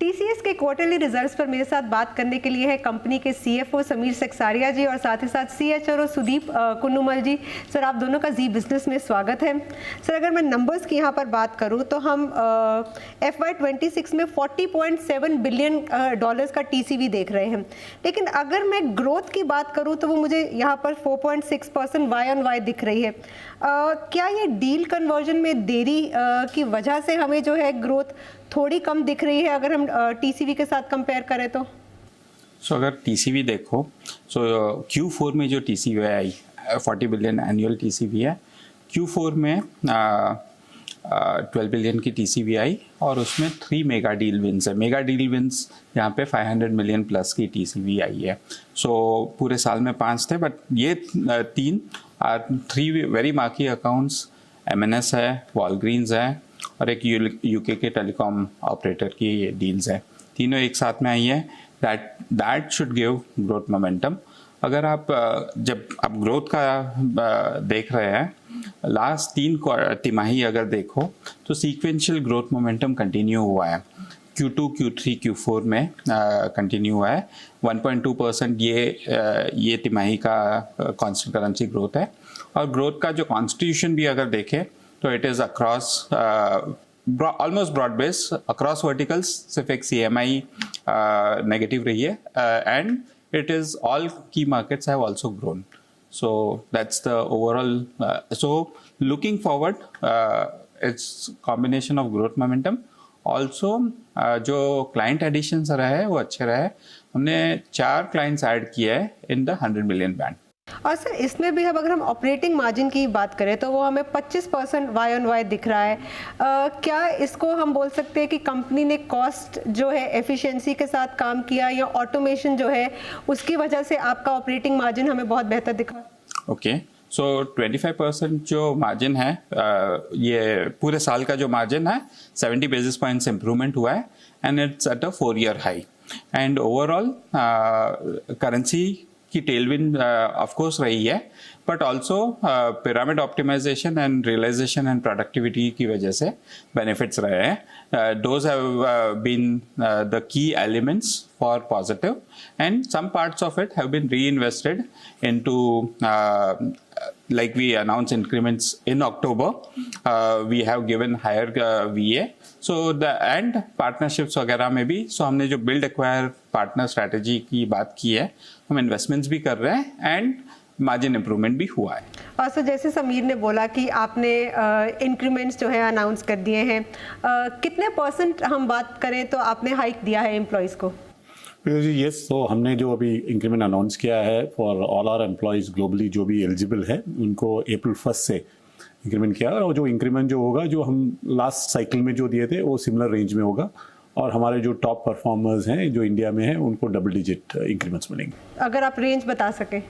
TCS के quarterly results पर मेरे साथ बात करने के लिए है कंपनी के सीएफओ समीर सक्सारिया जी और साथ ही साथ सीएचआरओ सुदीप कुन्नुमल जी। सर, आप दोनों का जी बिजनेस में स्वागत है। सर, अगर मैं नंबर्स की यहाँ पर बात करूँ तो हम FY26 में $40.7 बिलियन का टीसीवी देख रहे हैं, लेकिन अगर मैं ग्रोथ की बात करूँ तो वो मुझे यहाँ पर 4.6% YOY दिख रही है। क्या ये डील कन्वर्जन में देरी की वजह से हमें जो है ग्रोथ थोड़ी कम दिख रही है अगर हम टीसीवी के साथ कंपेयर करें तो? अगर टीसीवी देखो Q4 में जो टीसीवी आई 40 बिलियन एनुअल टीसीवी है। Q4 में 12 बिलियन की टीसीवी आई और उसमें 3 मेगा डील विंस है। मेगा डील विंस यहाँ पे 500 मिलियन प्लस की टीसीवी आई है। पूरे साल में 5 थे, बट ये 3 वेरी मार्की अकाउंट्स MNS है, वॉलग्रीन्स है और एक यूके के टेलीकॉम ऑपरेटर की ये डील्स है। तीनों एक साथ में आई है। That should give growth momentum. अगर आप जब आप ग्रोथ का देख रहे हैं, लास्ट 3 तिमाही अगर देखो तो सीक्वेंशियल ग्रोथ मोमेंटम कंटिन्यू हुआ है। Q2, Q3, Q4 में कंटिन्यू हुआ है। 1.2% ये तिमाही का कांस्टेंट करेंसी ग्रोथ है। और ग्रोथ का जो कॉन्स्टिट्यूशन भी अगर देखें तो it is across almost broad base across verticals. सिर्फ एक CMI नेगेटिव रही है and it is all key markets have also grown. So that's the overall. So looking forward it's combination of growth momentum. Also जो client additions रहे हैं वो अच्छे रहे। हमने 4 क्लाइंट्स ऐड किए हैं इन द 100 मिलियन बैंड। और सर, इसमें भी अगर हम ऑपरेटिंग मार्जिन की बात करें तो वो हमें 25% YOY दिख रहा है। क्या इसको हम बोल सकते हैं कि कंपनी ने कॉस्ट जो है एफिशिएंसी के साथ काम किया या ऑटोमेशन जो है उसकी वजह से आपका ऑपरेटिंग मार्जिन हमें बहुत बेहतर दिखा? ओके, सो 25% जो मार्जिन है, ये पूरे साल का जो मार्जिन है 70 बेसिस पॉइंट्स इंप्रूवमेंट हुआ है and it's at a 4-year high. And overall currency की टेलविंड ऑफ कोर्स रही है, but also pyramid optimization and realization and productivity की वजह से बेनिफिट्स रहे हैं। Those have been the key elements for positive and some parts of it have been reinvested into like we announced increments in October, we have given higher VA, so the and partnerships वगैरह में भी। so हमने जो build acquire partner strategy की बात की है, हम investments भी कर रहे हैं and मार्जिन इंप्रूवमेंट भी हुआ है। और सर, जैसे समीर ने बोला कि आपने इंक्रीमेंट्स जो है अनाउंस कर दिए हैं, कितने % हम बात करें तो आपने हाइक दिया है एम्प्लॉयज़ को? जी यस, तो हमने जो अभी इंक्रीमेंट अनाउंस किया है for all our employees globally जो भी एलिजिबल है उनको April 1 से इंक्रीमेंट किया। और जो इंक्रीमेंट जो होगा, जो हम लास्ट साइकिल में जो दिए थे वो सिमिलर रेंज में होगा। और हमारे जो टॉप परफॉर्मर्स हैं जो इंडिया में हैं उनको डबल डिजिट इंक्रीमेंट्स मिलेंगे। अगर आप रेंज बता सकें।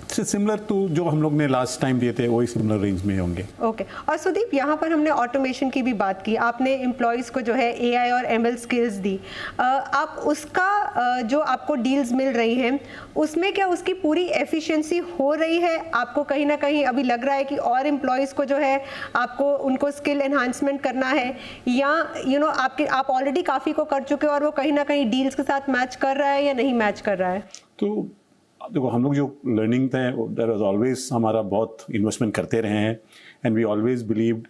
सिमिलर तो जो हम लोग ने लास्ट टाइम दिए थे वही सिमिलर रेंज में होंगे। ओके। और सुदीप, यहाँ पर हमने ऑटोमेशन की भी बात की, आपने एम्प्लॉयज़ को जो है AI और ML स्किल्स दी। आप उसका जो आपको डील्स मिल रही हैं उसमें क्या उसकी पूरी एफिशिएंसी हो रही है? आपको कहीं ना कहीं अभी लग रहा है कि और एम्प्लॉयज़ को जो है आपको उनको स्किल एनहांसमेंट करना है, या आप ऑलरेडी काफ़ी को कर चुके हो और वो कहीं ना कहीं डील्स के साथ मैच कर रहा है या नहीं मैच कर रहा है? तो देखो, हम लोग जो लर्निंग थे देयर वाज ऑलवेज हमारा बहुत इन्वेस्टमेंट करते रहे हैं and we always believed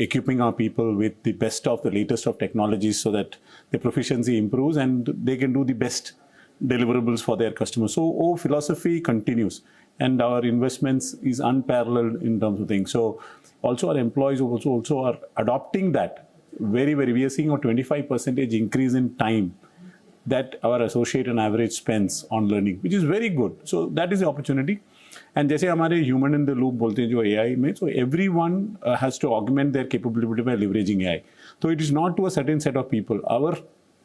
equipping our people with the best of the latest of technologies so that the proficiency improves and they can do the best deliverables for their customers. So philosophy continues and our investments is unparalleled in terms of things. So also our employees also are adopting that very, we are seeing a 25% increase in time that our associate on average spends on learning, which is very good. So that is the opportunity. And जैसे हमारे human in the loop बोलते हैं जो AI में, so everyone has to augment their capability by leveraging AI. So it is not to a certain set of people. Our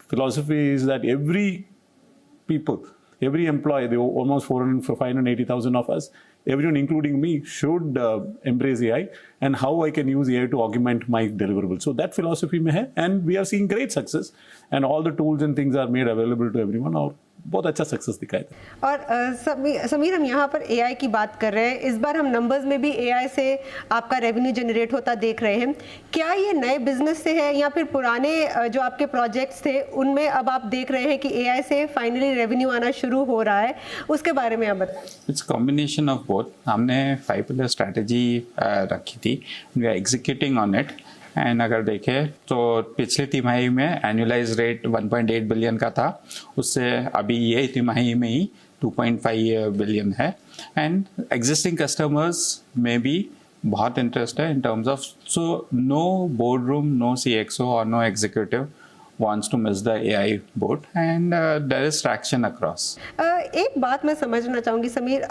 philosophy is that every employee, the almost 580,000 of us, everyone including me should embrace AI and how I can use AI to augment my deliverables. So that philosophy mein hai and we are seeing great success and all the tools and things are made available to everyone. और बहुत अच्छा success दिखाया था। और समीर, हम यहाँ पर AI की बात कर रहे हैं, इस बार हम नंबर्स में भी एआई से आपका रेवेन्यू जनरेट होता देख रहे हैं। क्या ये नए बिजनेस से है या फिर पुराने जो आपके प्रोजेक्ट्स थे उनमें अब आप देख रहे हैं कि एआई से फाइनली रेवेन्यू आना शुरू हो रहा है, उसके बारे में आप बताएं। It's combination of both. हमने 5 पिलर स्ट्रैटेजी रखी थी, we are executing on it. And अगर देखें तो पिछले तिमाही में एनुअलाइज रेट 1.8 बिलियन का था, उससे अभी ये तिमाही में ही 2.5 बिलियन है। एंड एग्जिस्टिंग कस्टमर्स में भी बहुत इंटरेस्ट है in terms of, so no boardroom, no CXO और no executive wants to miss the AI boat, and there is traction across. एक बात मैं समझना चाहूँगी समीर,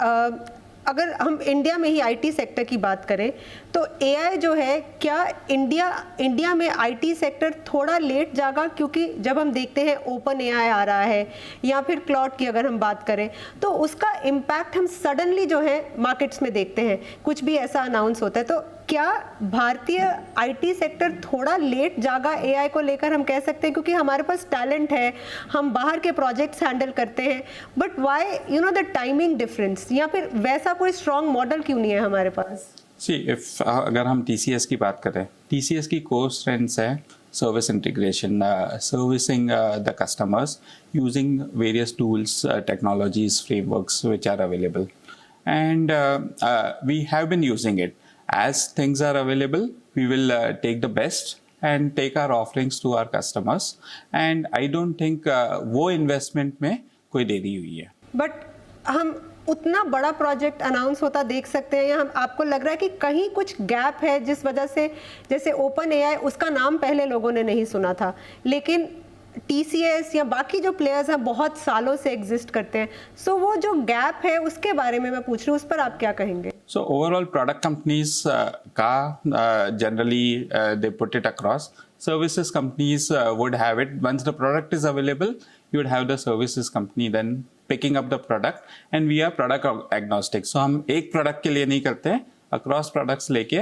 अगर हम इंडिया में ही आईटी सेक्टर की बात करें तो एआई जो है, क्या इंडिया में आईटी सेक्टर थोड़ा लेट जागा? क्योंकि जब हम देखते हैं ओपन एआई आ रहा है या फिर क्लाउड की अगर हम बात करें तो उसका इम्पैक्ट हम सडनली जो है मार्केट्स में देखते हैं, कुछ भी ऐसा अनाउंस होता है। तो क्या भारतीय आईटी सेक्टर थोड़ा लेट जागा एआई को लेकर, हम कह सकते हैं? क्योंकि हमारे पास टैलेंट है, हम बाहर के प्रोजेक्ट्स हैंडल करते हैं, but why the timing difference, या फिर वैसा कोई स्ट्रॉन्ग मॉडल क्यों नहीं है हमारे पास? अगर हम TCS की बात करें, TCS की कोर स्ट्रेंथ्स है service integration, servicing the customers using various tools, technologies, frameworks which are available, and we have been using it. As things are available, we will take the best and take our offerings to our customers, and I don't think वो investment में कोई देरी हुई है। But हम उतना बड़ा project announce होता देख सकते हैं, या हम आपको लग रहा है कि कहीं कुछ गैप है जिस वजह से, जैसे ओपन एआई, उसका नाम पहले लोगों ने नहीं सुना था, लेकिन TCS या बाकी जो प्लेयर्स हैं बहुत सालों से एग्जिस्ट करते हैं, सो वो जो गैप है उसके बारे में मैं पूछ रही हूँ, उस पर आप क्या कहेंगे? So overall product companies generally they put it across. Services companies would have it. Once the product is available, you would have the services company then picking up the product, and we are product agnostic. So हम एक product के लिए नहीं करते हैं, across products लेके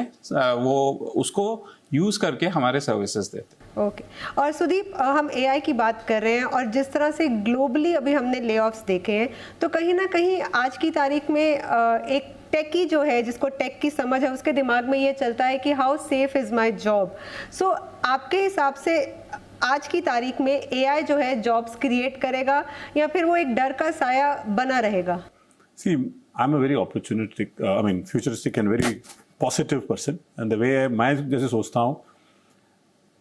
वो उसको यूज करके हमारे सर्विसेज देते हैं। ओके और सुदीप, हम एआई की बात कर रहे हैं और जिस तरह से ग्लोबली अभी हमने ले-ऑफ्स देखे हैं, तो कहीं ना कहीं आज की तारीख में एक टेकी जो है, जिसको टेक की समझ है, उसके दिमाग में ये चलता है कि how safe is my job. So आपके हिसाब से आज की तारीख में एआई जो है जॉब्स क्रिएट करेगा या फिर वो एक डर का साया बना रहेगा? See, I'm a very opportunistic, futuristic and very positive person. And the way मैं जैसे सोचता हूँ,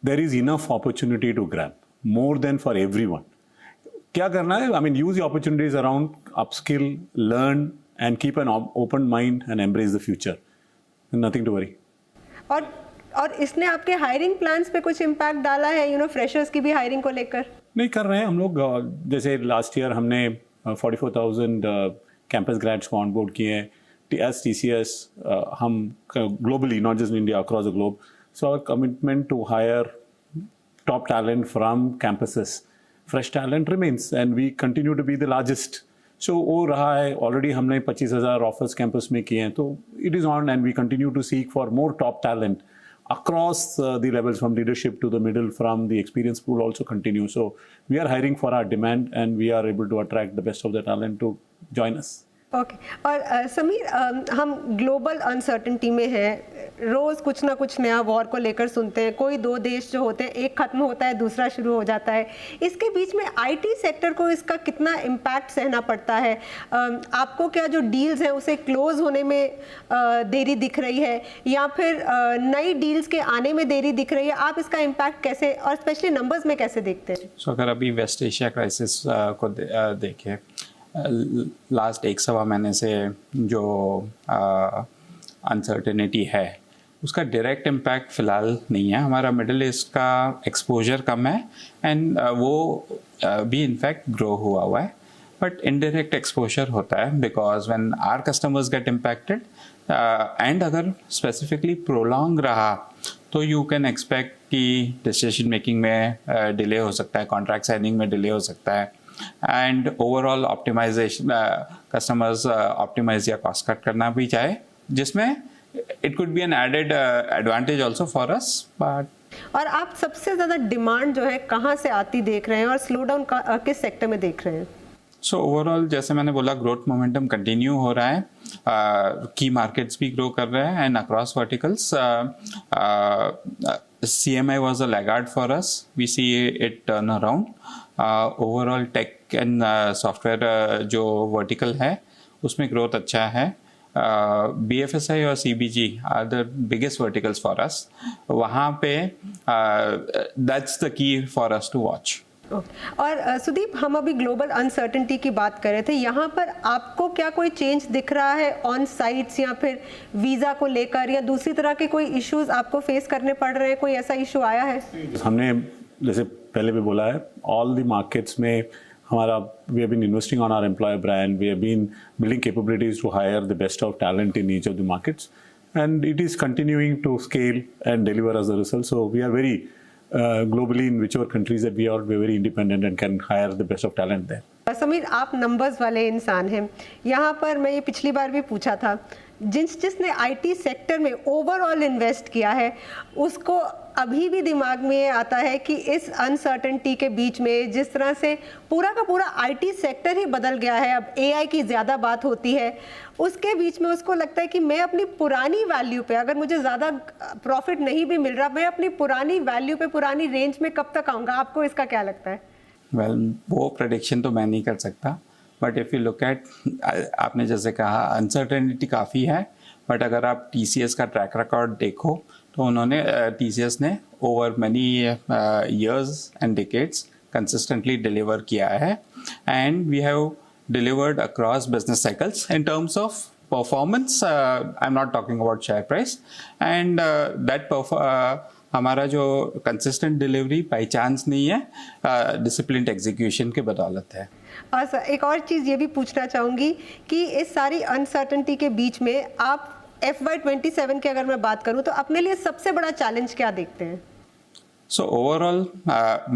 there is enough opportunity to grab, more than for everyone. क्या करना है? Use the opportunities around, upskill, learn, and keep an open mind and embrace the future. Nothing to worry. और इसने आपके हायरिंग प्लान्स पे कुछ इम्पैक्ट डाला है, फ्रेशर्स की भी हायरिंग को लेकर? नहीं कर रहे हैं हम लोग। जैसे लास्ट ईयर हमने 44,000 कैंपस ग्रेड्स को ऑनबोर्ड किए हैं एज TCS, हम globally, not just in India, across the globe. So our commitment to hire top talent from campuses, fresh talent remains, and we continue to be the largest. So वो रहा है, already हमने 25,000 offers campus में किए हैं, तो it is on and we continue to seek for more top talent across the levels, from leadership to the middle, from the experience pool also continue. So we are hiring for our demand and we are able to attract the best of the talent to join us. Okay और समीर, हम global uncertainty में हैं, रोज़ कुछ ना कुछ नया war को लेकर सुनते हैं, कोई दो देश जो होते हैं, एक ख़त्म होता है दूसरा शुरू हो जाता है, इसके बीच में आईटी सेक्टर को इसका कितना इम्पैक्ट सहना पड़ता है? आपको क्या जो डील्स हैं उसे क्लोज होने में देरी दिख रही है या फिर नई डील्स के आने में देरी दिख रही है? आप इसका इम्पैक्ट कैसे और स्पेशली नंबर्स में कैसे देखते हैं? सो अगर अभी वेस्ट एशिया क्राइसिस को देखें, लास्ट 1-1.25 महीने से जो अनसर्टेनिटी है, उसका डायरेक्ट इम्पैक्ट फ़िलहाल नहीं है। हमारा मिडिल ईस्ट का एक्सपोजर कम है एंड वो भी इनफैक्ट ग्रो हुआ है, बट इनडायरेक्ट एक्सपोजर होता है because when our customers get impacted and अगर स्पेसिफिकली प्रोलॉन्ग रहा तो यू कैन एक्सपेक्ट कि डिसीजन मेकिंग में डिले हो सकता है, कॉन्ट्रैक्ट साइनिंग में डिले हो सकता है, and overall optimisation, customers optimise या कॉस्ट कट करना भी चाहे, जिसमें it could be an added advantage also for us. But और आप सबसे ज़्यादा डिमांड जो है कहाँ से आती देख रहे हैं और स्लो डाउन किस सेक्टर में देख रहे हैं? सो ओवरऑल जैसे मैंने बोला ग्रोथ मोमेंटम कंटिन्यू हो रहा है, की मार्केट्स भी ग्रो कर रहे हैं and across verticals. CMI was a laggard for us. We see it turn around. Overall tech and software जो vertical है उसमें growth अच्छा है. BFSI और CBG are the biggest verticals for us. वहाँ पे that's the key for us to watch. और सुदीप, हम अभी ग्लोबल अनसर्टेनिटी की बात कर रहे थे, यहाँ पर आपको क्या कोई चेंज दिख रहा है ऑन साइट्स या फिर वीज़ा को लेकर या दूसरी तरह के कोई इश्यूज आपको फेस करने पड़ रहे हैं? कोई ऐसा इशू आया है? हमने जैसे पहले भी बोला है, ऑल द मार्केट्स में हमारा we have been investing on our employer brand, we have been building capabilities to hire the best of talent in each of the markets and it is continuing to scale and deliver as the result. So we are very globally in whichever countries that we are very independent and can hire the best of talent there. Sameer, आप numbers वाले इंसान हैं. यहाँ पर मैं ये पिछली बार भी पूछा था, जिसने आईटी सेक्टर में ओवरऑल इन्वेस्ट किया है उसको अभी भी दिमाग में ये आता है कि इस अनसर्टेनिटी के बीच में जिस तरह से पूरा का पूरा आईटी सेक्टर ही बदल गया है, अब एआई की ज़्यादा बात होती है, उसके बीच में उसको लगता है कि मैं अपनी पुरानी वैल्यू पे, अगर मुझे ज़्यादा प्रॉफिट नहीं भी मिल रहा, मैं अपनी पुरानी वैल्यू पे पुरानी रेंज में कब तक आऊँगा? आपको इसका क्या लगता है? वो प्रेडिक्शन तो मैं नहीं कर सकता, but if you look eight, आपने जैसे कहा अनसर्टेनिटी काफ़ी है, बट अगर आप TCS का ट्रैक रिकॉर्ड देखो तो उन्होंने TCS ने over many years and decades consistently deliver किया है and we have delivered across business cycles in terms of performance. I am not talking about share price and that हमारा जो consistent delivery by chance नहीं है, disciplined execution के बदौलत है. और एक और चीज़ ये भी पूछना चाहूँगी कि इस सारी अनसर्टेनिटी के बीच में आप FY27 की अगर मैं बात करूँ तो अपने लिए सबसे बड़ा चैलेंज क्या देखते हैं? सो ओवरऑल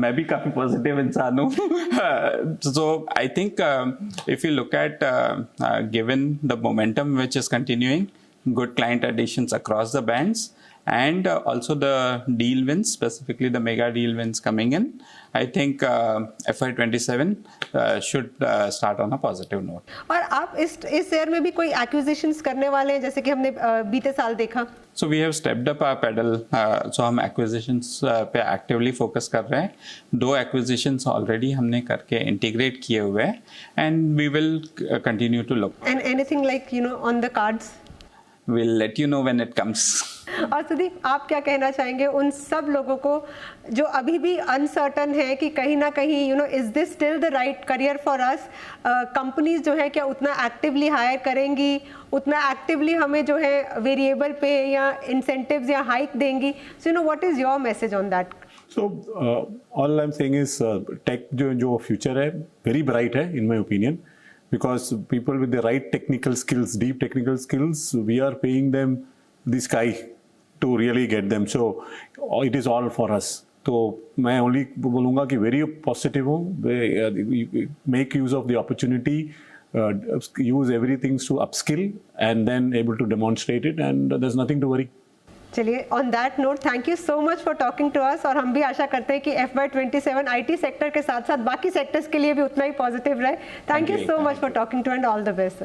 मैं भी काफ़ी पॉजिटिव इंसान हूँ. So I think if you look at given the momentum which is continuing, good client additions across the bands and also the deal wins, specifically the mega deal wins coming in, I think FY27 should start on a positive note. और आप इस year में भी कोई acquisitions करने वाले हैं जैसे कि हमने बीते साल देखा? So we have stepped up our pedal. So हम acquisitions पे actively focus कर रहे हैं. 2 acquisitions already हमने करके integrate किए हुए हैं and we will continue to look. And anything like on the cards? We'll let you know when it comes. और सुदीप, आप क्या कहना चाहेंगे उन सब लोगों को जो अभी भी अनसर्टन है कि कहीं ना कहीं is this still the right career for us? Companies जो है क्या उतना एक्टिवली हायर करेंगी, उतना एक्टिवली हमें जो है वेरिएबल पे या इंसेंटिव्स या हाइक देंगी? So what is your message on that? So all I'm saying is tech जो future है very bright है in my opinion. Because people with the right technical skills, deep technical skills, we are paying them the sky to really get them. So it is all for us. तो मैं only बोलूँगा कि very positive हूँ, make use of the opportunity, use everything to upskill and then able to demonstrate it and there's nothing to worry. चलिए, on that note thank you so much for talking to us, और हम भी आशा करते हैं कि FY27 IT sector के साथ साथ बाकी सेक्टर्स के लिए भी उतना ही पॉजिटिव रहे. Thank you so much for talking to and all the best.